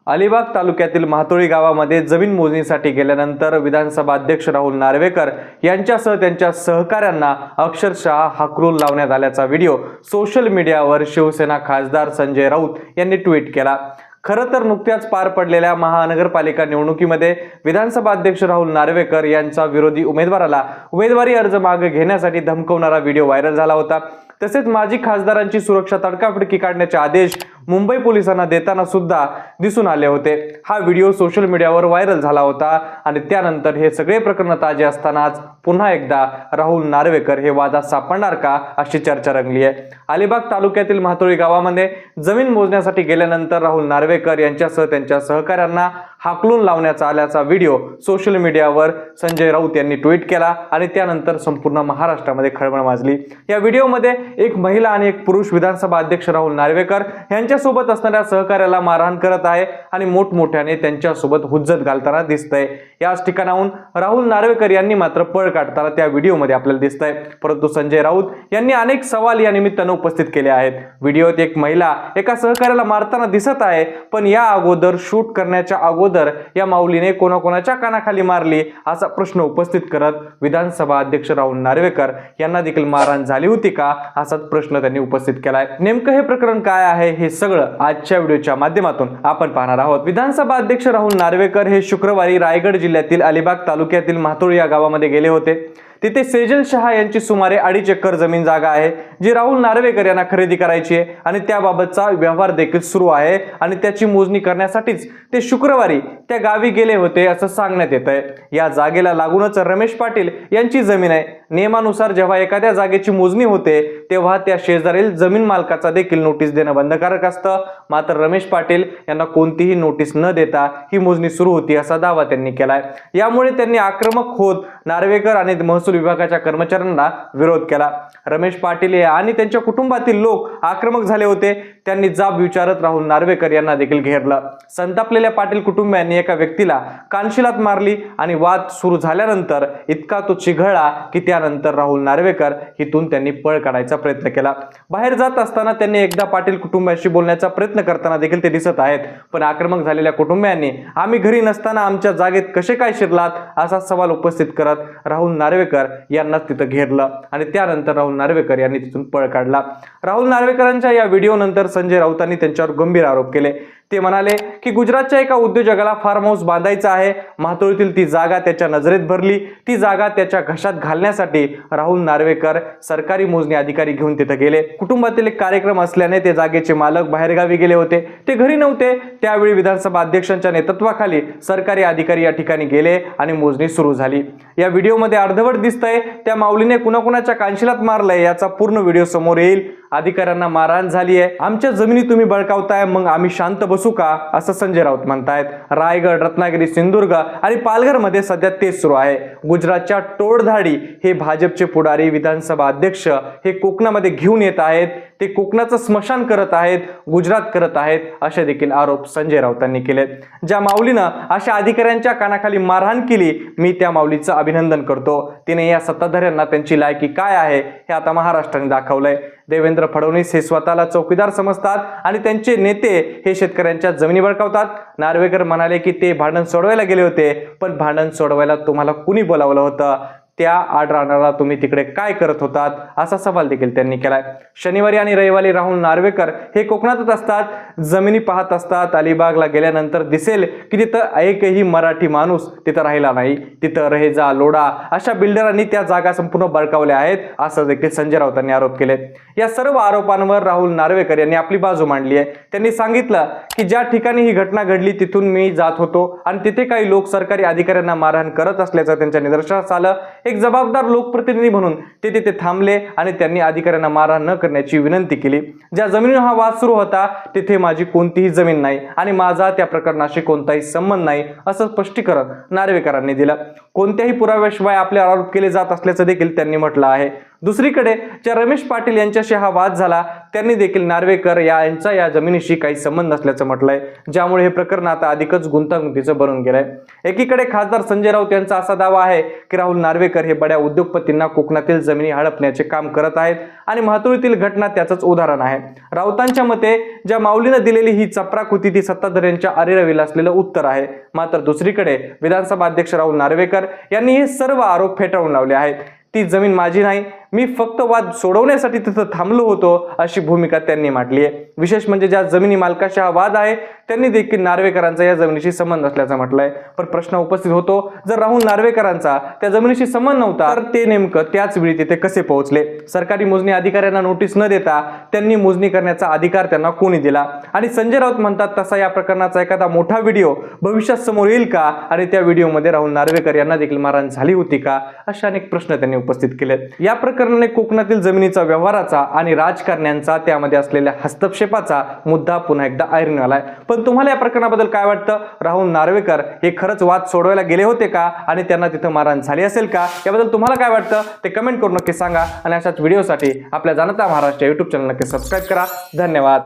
अलिबाग तालुक्यातील म्हातोळी गावामध्ये जमीन मोजणीसाठी गेल्यानंतर विधानसभा अध्यक्ष राहुल नार्वेकर यांच्यासह त्यांच्या सहकाऱ्यांना अक्षरशः हाकलून लावण्यात आल्याचा व्हिडिओ सोशल मीडियावर शिवसेना खासदार संजय राऊत यांनी ट्विट केला। खरं तर नुकत्याच पार पडलेल्या महानगरपालिका निवडणुकीमध्ये विधानसभा अध्यक्ष राहुल नार्वेकर यांचा विरोधी उमेदवाराला उमेदवारी अर्ज मागे घेण्यासाठी धमकवणारा व्हिडिओ व्हायरल झाला होता। तसेच माजी खासदारांची सुरक्षा तडकाफडकी काढण्याचे आदेश मुंबई पोलिसांना देताना सुद्धा दिसून आले होते। हा व्हिडिओ सोशल मीडियावर व्हायरल झाला होता आणि त्यानंतर हे सगळे प्रकरण ताजे असतानाच पुन्हा एकदा राहुल नार्वेकर हे वादात सापडणार का अशी चर्चा रंगली आहे। अलिबाग तालुक्यातील म्हातोळी गावामध्ये जमीन मोजण्यासाठी गेल्यानंतर राहुल नार्वेकर यांच्यासह त्यांच्या सहकाऱ्यांना हाकलून लावण्यात आल्याचा व्हिडिओ सोशल मीडियावर संजय राऊत यांनी ट्विट केला आणि त्यानंतर संपूर्ण महाराष्ट्रामध्ये खळबळ माजली। या व्हिडिओमध्ये एक महिला आणि एक पुरुष विधानसभा अध्यक्ष राहुल नार्वेकर यांच्यासोबत असणाऱ्या सहकार्याला मारहाण करत आहे आणि मोठमोठ्याने त्यांच्यासोबत हुज्जत घालताना दिसतंय। याच ठिकाणाहून राहुल नार्वेकर यांनी मात्र पळ काढताना त्या व्हिडिओमध्ये आपल्याला दिसतंय। परंतु संजय राऊत यांनी अनेक सवाल या निमित्ताने उपस्थित केले आहेत। व्हिडिओत एक महिला एका सहकार्याला मारताना दिसत आहे, पण या अगोदर शूट करण्याच्या अगोदर या माऊलीने कोणाकोणाच्या कानाखाली मारली असा प्रश्न उपस्थित करत विधानसभा अध्यक्ष राहुल नार्वेकर यांना देखील मारहाण झाली होती का असाच प्रश्न त्यांनी उपस्थित केलाय। नेमकं हे प्रकरण काय आहे हे सगळं आजच्या व्हिडिओच्या माध्यमातून आपण पाहणार आहोत। विधानसभा अध्यक्ष राहुल नार्वेकर हे शुक्रवारी रायगड जिल्ह्यातील अलिबाग तालुक्यातील म्हातोळी या गावामध्ये गेले होते। तिथे सेजल शहा यांची सुमारे 2.5 एकर जमीन जागा आहे, जी राहुल नार्वेकर यांना खरेदी करायची आहे आणि त्याबाबतचा व्यवहार देखील सुरू आहे आणि त्याची मोजणी करण्यासाठीच ते शुक्रवारी त्या गावी गेले होते असं सांगण्यात येत आहे। या जागेला लागूनच रमेश पाटील यांची जमीन आहे। नियमानुसार जेव्हा एखाद्या जागेची मोजणी होते तेव्हा त्या शेजारील जमीन मालकाचा देखील नोटीस देणं बंधनकारक असतं। मात्र रमेश पाटील यांना कोणतीही नोटीस न देता ही मोजणी सुरू होती असा दावा त्यांनी केलाय। यामुळे त्यांनी आक्रमक होत नार्वेकर आणि महसूल विभागाच्या कर्मचाऱ्यांना विरोध केला। रमेश पाटील आणि त्यांच्या कुटुंबातील लोक आक्रमक झाले होते। त्यांनी जाब विचारत राहुल नार्वेकर यांना देखील घेरलं। संतापलेल्या पाटील कुटुंबियांनी एका व्यक्तीला कानशिलात मारली आणि वाद सुरू झाल्यानंतर इतका तो चिघळला की त्यानंतर राहुल नार्वेकर इथून त्यांनी पळ काढायचा प्रयत्न केला। बाहेर जात असताना त्यांनी एकदा पाटील कुटुंबाशी बोलण्याचा प्रयत्न करताना देखील ते दिसत आहेत, पण आक्रमक झालेल्या कुटुंबियांनी आम्ही घरी नसताना आमच्या जागेत कसे काय शिरलात असा सवाल उपस्थित करत राहुल नार्वेकर यांना तिथं घेरलं आणि त्यानंतर राहुल नार्वेकर यांनी तिथून पळ काढला। राहुल नार्वेकरांच्या या व्हिडिओ नंतर संजय राऊतांनी त्यांच्यावर गंभीर आरोप केले। ते म्हणाले की गुजरातच्या एका उद्योजकाला फार्म हाऊस बांधायचा आहे, म्हातोळीतील ती जागा त्याच्या नजरेत भरली। ती जागा त्याच्या घशात घालण्यासाठी राहुल नार्वेकर सरकारी मोजणी अधिकारी घेऊन तिथे गेले। कुटुंबातील एक कार्यक्रम असल्याने ते जागेचे मालक बाहेरगावी गेले होते, ते घरी नव्हते। त्यावेळी विधानसभा अध्यक्षांच्या नेतृत्वाखाली सरकारी अधिकारी या ठिकाणी गेले आणि मोजणी सुरू झाली। या व्हिडिओमध्ये अर्धवट दिसतंय त्या माऊलीने कुणाकुणाच्या कानशिलात मारलंय याचा पूर्ण व्हिडिओ समोर येईल। अधिकाऱ्यांना मारहाण झाली आहे, आमच्या जमिनी तुम्ही बळकावताय, मग आम्ही शांत बसू का असं संजय राऊत म्हणतायत। रायगड, रत्नागिरी, सिंधुदुर्ग आणि पालघर मध्ये सध्या तेच सुरू आहे। गुजरातच्या टोळधाडी हे भाजपचे पुढारी विधानसभा अध्यक्ष हे कोकणामध्ये घेऊन येत आहेत, ते कोकणाचं स्मशान करत आहेत, गुजरात करत आहेत असे देखील आरोप संजय राऊतांनी केलेत। ज्या माऊलीनं अशा अधिकाऱ्यांच्या कानाखाली मारहाण केली मी त्या माऊलीचं अभिनंदन करतो। तिने या सत्ताधाऱ्यांना त्यांची लायकी काय आहे हे आता महाराष्ट्राने दाखवलंय। देवेंद्र फडणवीस हे स्वतःला चौकीदार समजतात आणि त्यांचे नेते हे शेतकऱ्यांच्या जमिनी बळकावतात। नार्वेकर म्हणाले की ते भांडण सोडवायला गेले होते, पण भांडण सोडवायला तुम्हाला कुणी बोलावलं होतं? त्या आडरानाला तुम्ही तिकडे काय करत होतात असा सवाल देखील त्यांनी केलाय। शनिवारी आणि रविवारी राहुल नार्वेकर हे कोकणातच असतात, जमिनी पाहत असतात। अलिबागला गेल्यानंतर दिसेल की तिथं एकही मराठी माणूस तिथं राहिला नाही। तिथं रहेजा, लोढा अशा बिल्डरांनी त्या जागा संपूर्ण बळकावल्या आहेत असं देखील संजय राऊतांनी आरोप केले। या सर्व आरोपांवर राहुल नार्वेकर यांनी आपली बाजू मांडली आहे। त्यांनी सांगितलं की ज्या ठिकाणी ही घटना घडली तिथून मी जात होतो आणि तिथे काही लोक सरकारी अधिकाऱ्यांना मारहाण करत असल्याचं त्यांच्या निदर्शनास आलं। एक जबाबदार लोकप्रतिनिधी म्हणून ते तिथे थांबले आणि त्यांनी अधिकाऱ्यांना मारहाण न करण्याची विनंती केली। ज्या जमिनीवर हा वाद सुरू होता तिथे माझी कोणतीही जमीन नाही आणि माझा त्या प्रकरणाशी कोणताही संबंध नाही असं स्पष्टीकरण नार्वेकरांनी दिलं। कोणत्याही पुराव्याशिवाय आपले आरोप केले जात असल्याचं देखील त्यांनी म्हटलं आहे। दुसरीकडे ज्या रमेश पाटील यांच्याशी हा वाद झाला त्यांनी देखील नार्वेकर यांचा या जमिनीशी काही संबंध नसल्याचं म्हटलंय, ज्यामुळे हे प्रकरण आता अधिकच गुंतागुंतीचं बनून गेलंय। एकीकडे खासदार संजय राऊत यांचा असा दावा आहे की राहुल नार्वेकर हे बड्या उद्योगपतींना कोकणातील जमिनी हडपण्याचे काम करत आहेत आणि म्हातुरीतील घटना त्याचंच उदाहरण आहे। राऊतांच्या मते ज्या माऊलीनं दिलेली ही चपराक होती ती सत्ताधाऱ्यांच्या अरेरावीला असलेलं उत्तर आहे। मात्र दुसरीकडे विधानसभा अध्यक्ष राहुल नार्वेकर यांनी हे सर्व आरोप फेटाळून लावले आहेत। ती जमीन माझी नाही, मी फक्त वाद सोडवण्यासाठी तिथं थांबलो होतो, अशी भूमिका त्यांनी मांडली आहे। विशेष म्हणजे ज्या जमिनी मालकाशी हा वाद आहे त्यांनी देखील नार्वेकरांचा या जमिनीशी संबंध असल्याचं म्हटलंय। पण प्रश्न उपस्थित होतो, जर राहुल नार्वेकरांचा त्या जमिनीशी संबंध नव्हता तर ते नेमकं त्याच वेळी तिथे कसे पोहोचले? सरकारी मोजणी अधिकाऱ्यांना नोटीस न देता त्यांनी मोजणी करण्याचा अधिकार त्यांना कोणी दिला? आणि संजय राऊत म्हणतात तसा या प्रकरणाचा एखादा मोठा व्हिडिओ भविष्यात समोर येईल का? आणि त्या व्हिडिओमध्ये राहुल नार्वेकर यांना देखील मारहाण झाली होती का? अशा अनेक प्रश्न त्यांनी उपस्थित केलेत। या प्रकरणाने कोकणातील जमिनीचा व्यवहाराचा आणि राजकारण्यांचा त्यामध्ये असलेल्या हस्तक्षेपाचा मुद्दा पुन्हा एकदा ऐरणीवर आलाय। पण तुम्हाला या प्रकरणाबद्दल काय वाटतं? राहुल नार्वेकर हे खरंच वाद सोडवायला गेले होते का आणि त्यांना तिथं मारहाण झाली असेल का? याबद्दल तुम्हाला काय वाटतं ते कमेंट करून नक्की सांगा आणि अशाच व्हिडिओसाठी आपल्या जाणता महाराष्ट्र YouTube चॅनल नक्की सबस्क्राईब करा। धन्यवाद।